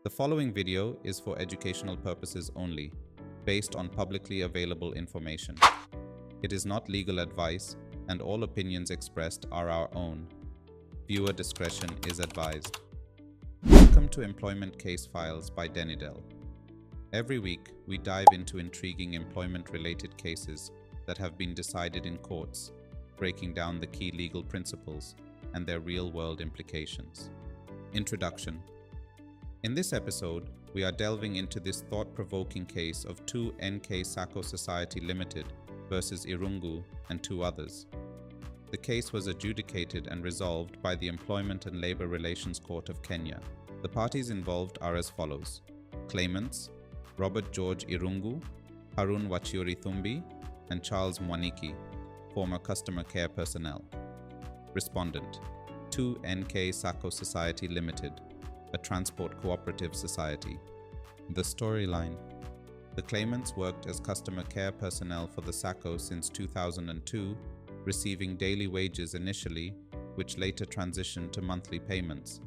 The following video is for educational purposes only, based on publicly available information. It is not legal advice, and all opinions expressed are our own. Viewer discretion is advised. Welcome to Employment Case Files by Denidel. Every week, we dive into intriguing employment-related cases that have been decided in courts, breaking down the key legal principles and their real-world implications. Introduction. In this episode, we are delving into this thought-provoking case of 2NK Sacco Society Ltd versus Irungu and two others. The case was adjudicated and resolved by the Employment and Labour Relations Court of Kenya. The parties involved are as follows. Claimants: Robert George Irungu, Harun Wachiuri Thumbi, and Charles Mwaniki, former customer care personnel. Respondent: 2NK Sacco Society Ltd, a transport cooperative society. The storyline: the claimants worked as customer care personnel for the Sacco since 2002, receiving daily wages initially, which later transitioned to monthly payments.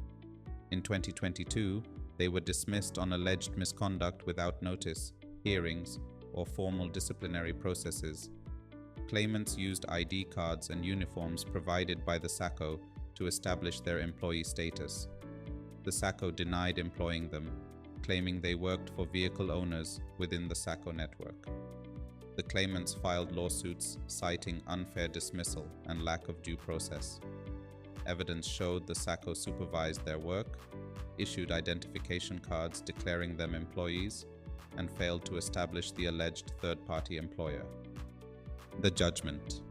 In 2022, they were dismissed on alleged misconduct without notice, hearings, or formal disciplinary processes. Claimants used ID cards and uniforms provided by the Sacco to establish their employee status. The Sacco denied employing them, claiming they worked for vehicle owners within the Sacco network. The claimants filed lawsuits citing unfair dismissal and lack of due process. Evidence showed the Sacco supervised their work, issued identification cards declaring them employees, and failed to establish the alleged third-party employer. The judgment.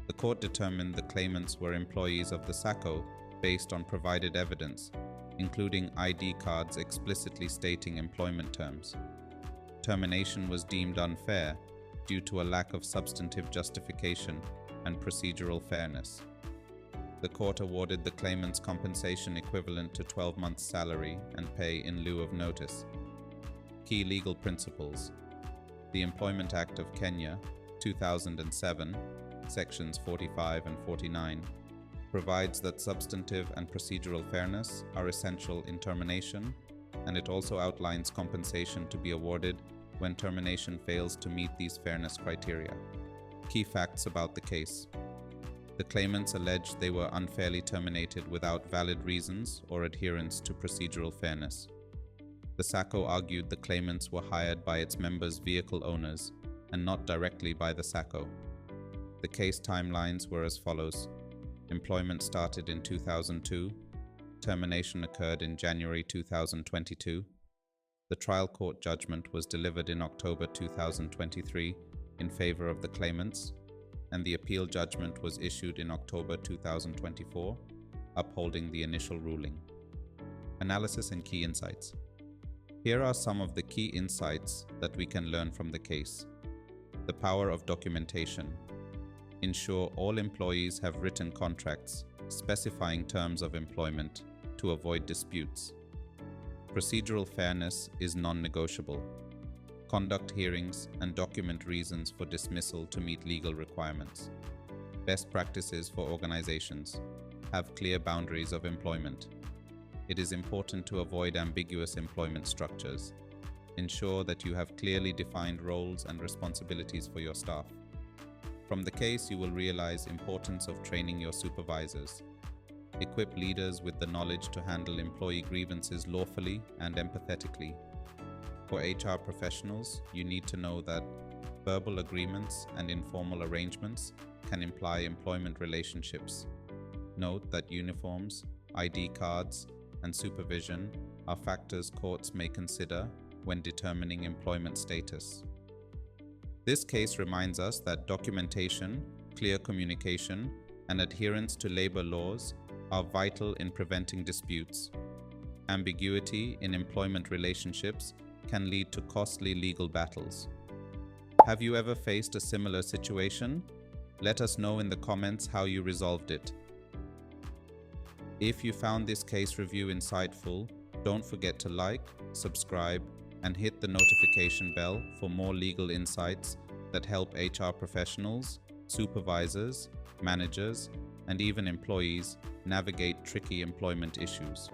The court determined the claimants were employees of the Sacco based on provided evidence, including ID cards explicitly stating employment terms. Termination was deemed unfair due to a lack of substantive justification and procedural fairness. The court awarded the claimants compensation equivalent to 12 months' salary and pay in lieu of notice. Key legal principles. The Employment Act of Kenya, 2007, Sections 45 and 49, provides that substantive and procedural fairness are essential in termination, and it also outlines compensation to be awarded when termination fails to meet these fairness criteria. Key facts about the case. The claimants alleged they were unfairly terminated without valid reasons or adherence to procedural fairness. The Sacco argued the claimants were hired by its members' vehicle owners and not directly by the Sacco. The case timelines were as follows. Employment started in 2002. Termination occurred in January 2022. The trial court judgment was delivered in October 2023 in favor of the claimants, and the appeal judgment was issued in October 2024, upholding the initial ruling. Analysis and key insights. Here are some of the key insights that we can learn from the case. The power of documentation. Ensure all employees have written contracts specifying terms of employment to avoid disputes. Procedural fairness is non-negotiable. Conduct hearings and document reasons for dismissal to meet legal requirements. Best practices for organizations. Have clear boundaries of employment. It is important to avoid ambiguous employment structures. Ensure that you have clearly defined roles and responsibilities for your staff. From the case, you will realize importance of training your supervisors. Equip leaders with the knowledge to handle employee grievances lawfully and empathetically. For HR professionals, you need to know that verbal agreements and informal arrangements can imply employment relationships. Note that uniforms, ID cards, and supervision are factors courts may consider when determining employment status. This case reminds us that documentation, clear communication, and adherence to labor laws are vital in preventing disputes. Ambiguity in employment relationships can lead to costly legal battles. Have you ever faced a similar situation? Let us know in the comments how you resolved it. If you found this case review insightful, don't forget to like, subscribe, and hit the notification bell for more legal insights that help HR professionals, supervisors, managers, and even employees navigate tricky employment issues.